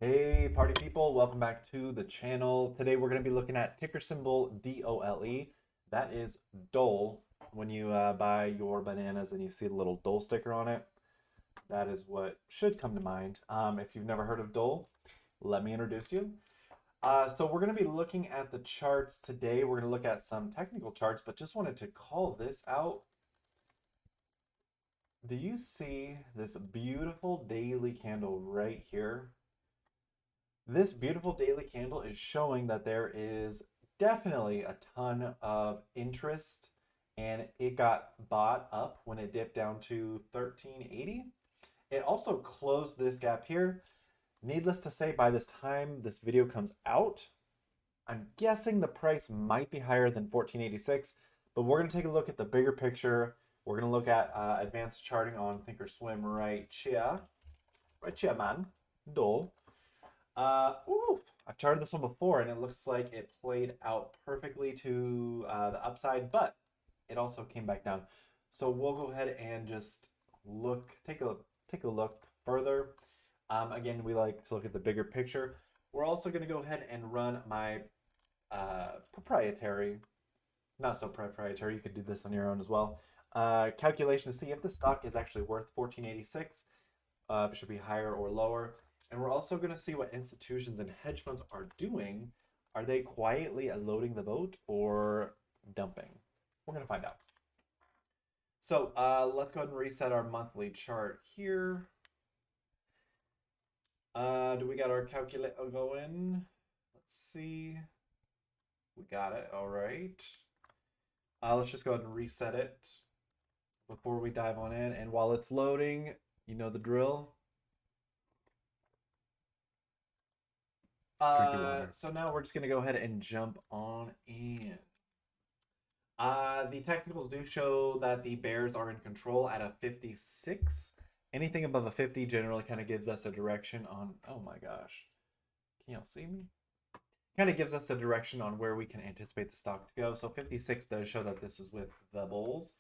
Hey party people, welcome back to the channel. Today we're going to be looking at ticker symbol DOLE. That is Dole. When you buy your bananas and you see the little Dole sticker on it, that is what should come to mind. If you've never heard of Dole, let me introduce you. So we're going to be looking at the charts today. We're going to look at some technical charts, but just wanted to call this out. Do you see this beautiful daily candle right here? This beautiful daily candle is showing that there is definitely a ton of interest and it got bought up when it dipped down to 1380. It also closed this gap here. Needless to say, by this time this video comes out, I'm guessing the price might be higher than 1486, but we're going to take a look at the bigger picture. We're going to look at advanced charting on Thinkorswim right here. Right here, man. Dole. I've charted this one before, and it looks like it played out perfectly to the upside, but it also came back down. So we'll go ahead and just take a look further. Again, we like to look at the bigger picture. We're also going to go ahead and run my proprietary, not so proprietary. You could do this on your own as well. Calculation to see if the stock is actually worth 1486. If it should be higher or lower. And we're also going to see what institutions and hedge funds are doing. Are they quietly loading the boat or dumping? We're going to find out. So let's go ahead and reset our monthly chart here. Do we got our calculator going? Let's see. We got it. All right. Let's just go ahead and reset it before we dive on in. And while it's loading, you know the drill. Drink your water. So now we're just gonna go ahead and jump on in. The technicals do show that the Bears are in control at a 56. Anything above a 50 generally kind of gives us a direction on, oh my gosh, can y'all see me? Kind of gives us a direction on where we can anticipate the stock to go. So 56 does show that this is with the bulls.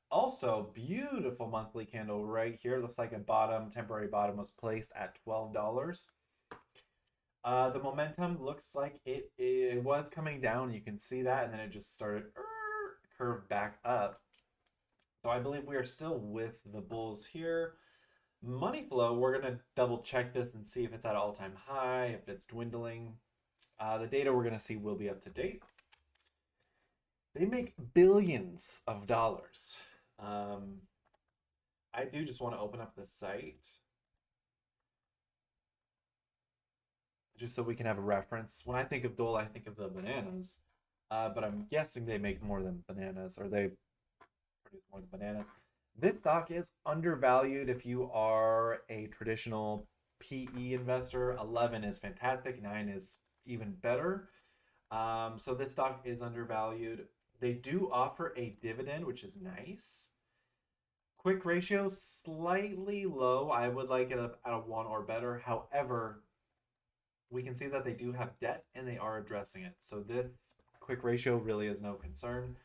Also, beautiful monthly candle right here. Looks like a temporary bottom was placed at $12. The momentum looks like it was coming down. You can see that, and then it just started curve back up. So I believe we are still with the bulls here. Money flow, we're going to double check this and see if it's at an all-time high, if it's dwindling. The data we're going to see will be up to date. They make billions of dollars. I do just want to open up the site just so we can have a reference. When I think of Dole, I think of the bananas, but I'm guessing they make more than bananas, or they produce more than bananas. This stock is undervalued if you are a traditional PE investor. 11 is fantastic, 9 is even better. So this stock is undervalued. They do offer a dividend, which is nice. Quick ratio, slightly low. I would like it at a 1 or better. However, we can see that they do have debt and they are addressing it. So this quick ratio really is no concern.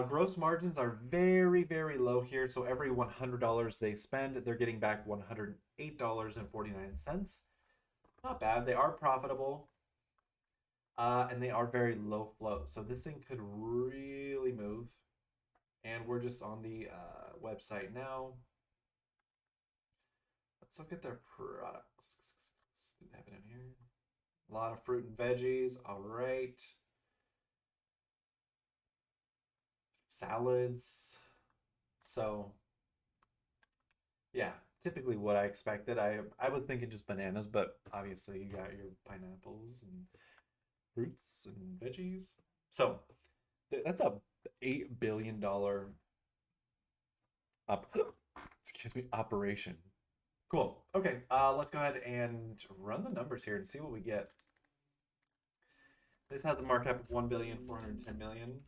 Gross margins are very, very low here. So every $100 they spend, they're getting back $108.49. Not bad. They are profitable. And they are very low float. So this thing could really move. And we're just on the website now. Let's look at their products. Do they have it in here? A lot of fruit and veggies. All right. Salads. So, yeah, typically what I expected. I was thinking just bananas, but obviously you got your pineapples and fruits and veggies. So, that's a $8 billion up excuse me operation. Cool. Okay, let's go ahead and run the numbers here and see what we get. This has a markup of 1,410,000,000.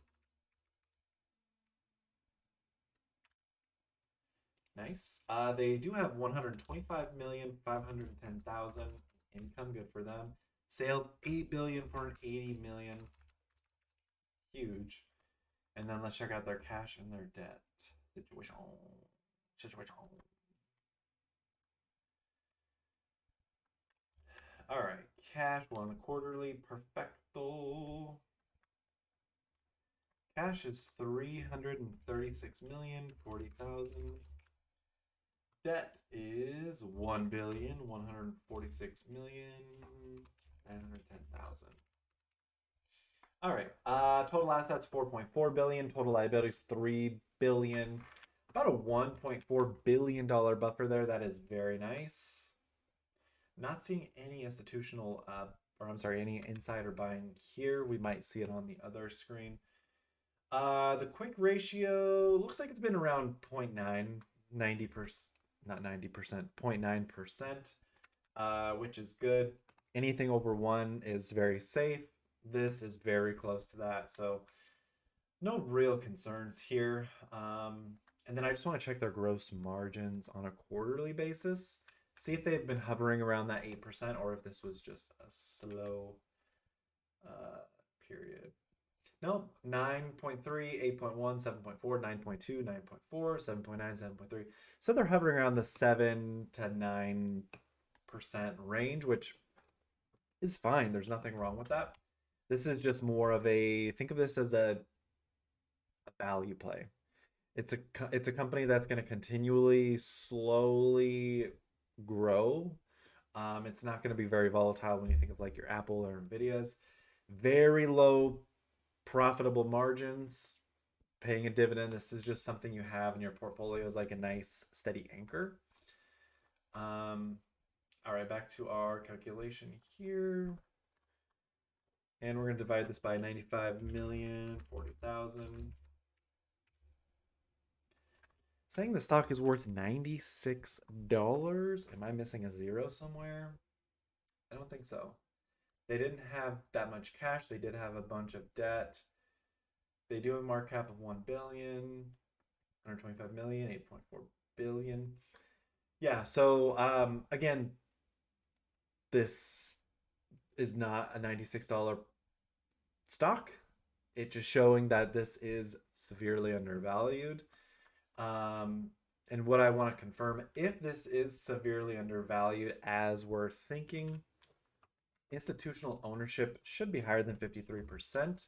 Nice. They do have 125,510,000 income. Good for them. Sales 8,480,000,000. Huge. And then let's check out their cash and their debt situation. Situation. All right, cash. We're on the quarterly. Perfecto. Cash is 336,040,000. Debt is 1,146,910,000. All right. Total assets 4.4 billion. Total liabilities 3 billion. About a 1.4 billion dollar buffer there. That is very nice. Not seeing any institutional, or I'm sorry, any insider buying here. We might see it on the other screen. The quick ratio looks like it's been around 0.9, 90%, not 90%, 0.9%, which is good. Anything over 1 is very safe. This is very close to that, so no real concerns here. And then I just want to check their gross margins on a quarterly basis. See if they've been hovering around that 8% or if this was just a slow period. No, 9.3, 8.1, 7.4, 9.2, 9.4, 7.9, 7.3. So they're hovering around the 7 to 9% range, which is fine. There's nothing wrong with that. This is just more of a, think of this as a value play. It's a company that's going to continually, slowly grow. It's not going to be very volatile when you think of like your Apple or Nvidia's. Very low profitable margins, paying a dividend. This is just something you have in your portfolio as like a nice steady anchor. All right, back to our calculation here. And we're going to divide this by 95,040,000. Saying the stock is worth $96. Am I missing a zero somewhere? I don't think so. They didn't have that much cash. They did have a bunch of debt. They do have a market cap of 1 billion, 125 million, 8.4 billion. Yeah, so again, this is not a $96 stock. It's just showing that this is severely undervalued. And what I want to confirm, if this is severely undervalued as we're thinking, institutional ownership should be higher than 53%.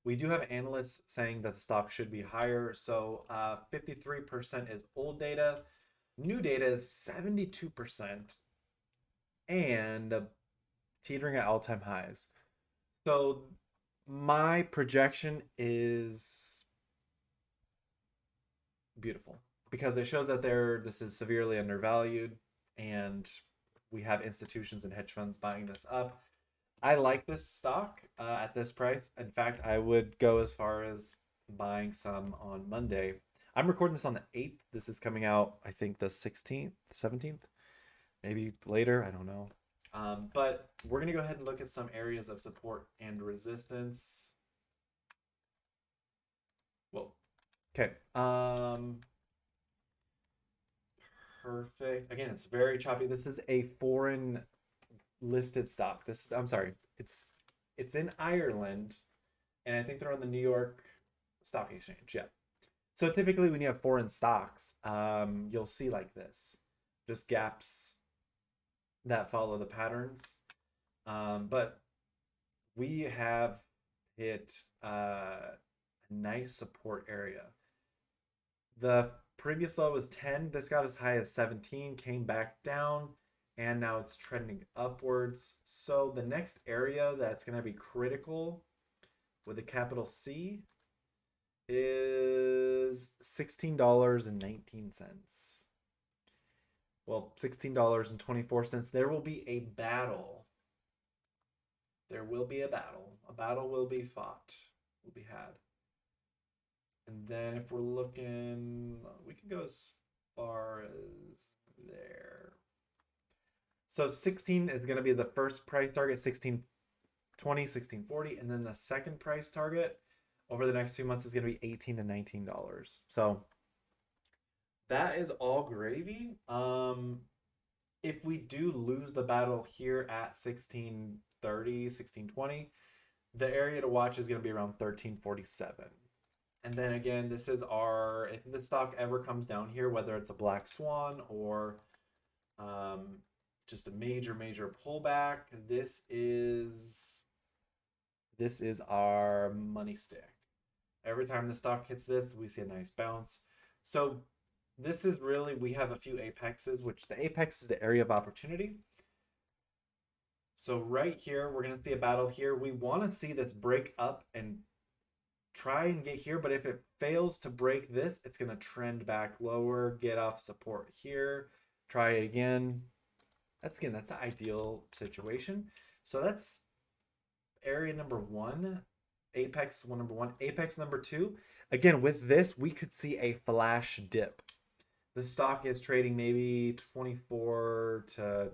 We do have analysts saying that the stock should be higher. So 53% is old data. New data is 72% and teetering at all-time highs. So my projection is beautiful because it shows that this is severely undervalued and we have institutions and hedge funds buying this up. I like this stock at this price. In fact, I would go as far as buying some on Monday. I'm recording this on the 8th. This is coming out, I think, the 16th, 17th, maybe later. I don't know. But we're going to go ahead and look at some areas of support and resistance. Whoa. Okay. Perfect. Again, it's very choppy. This is a foreign listed stock. I'm sorry. It's in Ireland, and I think they're on the New York Stock Exchange. Yeah. So typically when you have foreign stocks, you'll see like this, just gaps that follow the patterns. But we have hit a nice support area. The previous low was 10. This got as high as 17, came back down, and now it's trending upwards. So the next area that's going to be critical with a capital C is $16.19. Well, $16.24. There will be a battle. There will be a battle. A battle will be fought, will be had. And then if we're looking, we can go as far as there. So 16 is going to be the first price target, 16.20, 16.40, and then the second price target over the next few months is going to be $18 to $19. So that is all gravy. If we do lose the battle here at 16.30, 16.20, the area to watch is going to be around 13.47. And then again, this is if the stock ever comes down here, whether it's a black swan or just a major pullback. This is our money stick. Every time the stock hits this, we see a nice bounce. So this is really, we have a few apexes, which the apex is the area of opportunity. So right here, we're going to see a battle here. We want to see this break up and try and get here, but if it fails to break this, it's going to trend back lower, get off support here, try it again. That's the ideal situation. So that's area number one, apex number one. Apex number two, again, with this, we could see a flash dip. The stock is trading maybe $24 to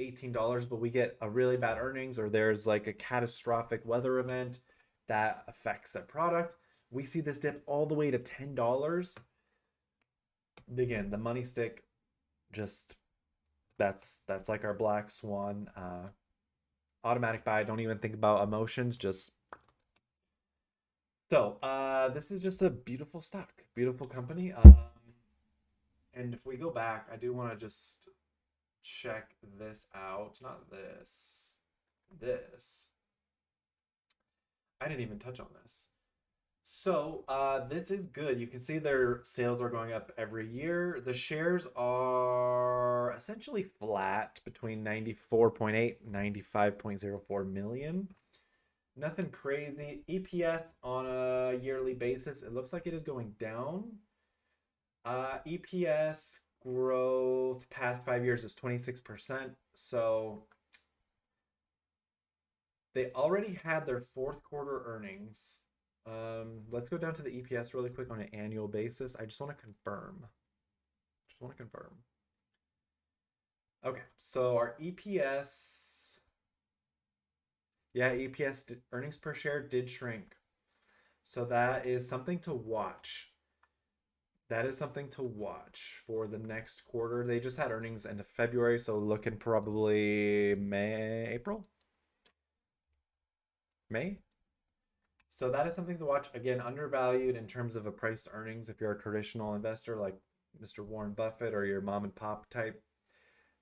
$18, but we get a really bad earnings, or there's like a catastrophic weather event that affects that product. We see this dip all the way to $10. Again, the money stick, just that's like our black swan. Automatic buy. Don't even think about emotions. Just so this is just a beautiful stock, beautiful company. And if we go back, I do want to just check this out. Not this. This. I didn't even touch on this. So this is good. You can see their sales are going up every year. The shares are essentially flat between 94.8 and 95.04 million. Nothing crazy. EPS on a yearly basis, it looks like it is going down. EPS growth past 5 years is 26%. So they already had their fourth quarter earnings. Let's go down to the EPS really quick on an annual basis. I just want to confirm. Okay, so our EPS, yeah, EPS earnings per share did shrink. So that is something to watch. That is something to watch for the next quarter. They just had earnings end of February, so looking probably May. So that is something to watch. Again, undervalued in terms of a price to earnings. If you're a traditional investor like Mr. Warren Buffett or your mom and pop type,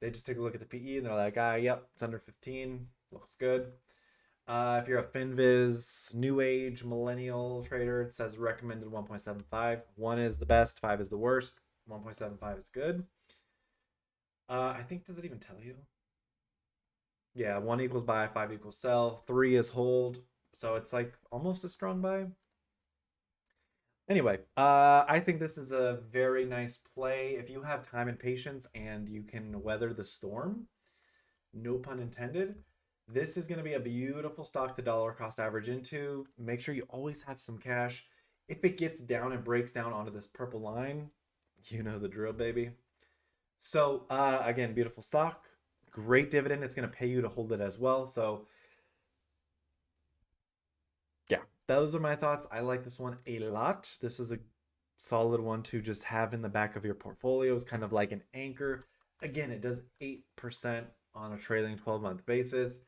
they just take a look at the PE and they're like, yep, it's under 15. Looks good. If you're a FinViz, new age, millennial trader, it says recommended 1.75. 1 is the best, 5 is the worst. 1.75 is good. I think, does it even tell you? Yeah, 1 equals buy, 5 equals sell, 3 is hold. So it's like almost a strong buy. Anyway, I think this is a very nice play. If you have time and patience and you can weather the storm, no pun intended, this is going to be a beautiful stock to dollar cost average into. Make sure you always have some cash. If it gets down and breaks down onto this purple line, you know the drill, baby. So again, beautiful stock, great dividend. It's going to pay you to hold it as well. So yeah, those are my thoughts. I like this one a lot. This is a solid one to just have in the back of your portfolio. It's kind of like an anchor. Again, it does 8% on a trailing 12-month basis.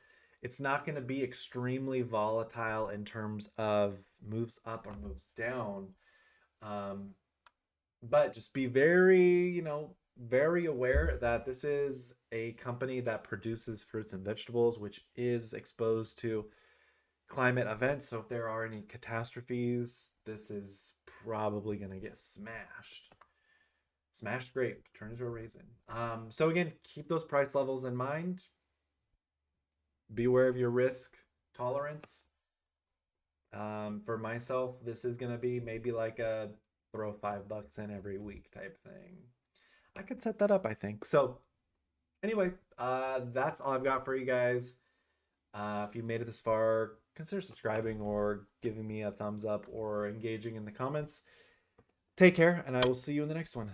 It's not going to be extremely volatile in terms of moves up or moves down. But just be very, very aware that this is a company that produces fruits and vegetables, which is exposed to climate events. So if there are any catastrophes, this is probably going to get smashed. Smashed grape, turn into a raisin. So again, keep those price levels in mind. Be aware of your risk tolerance. For myself, this is going to be maybe like a throw $5 in every week type thing. I could set that up, I think. So anyway, that's all I've got for you guys. If you made it this far, consider subscribing or giving me a thumbs up or engaging in the comments. Take care, and I will see you in the next one.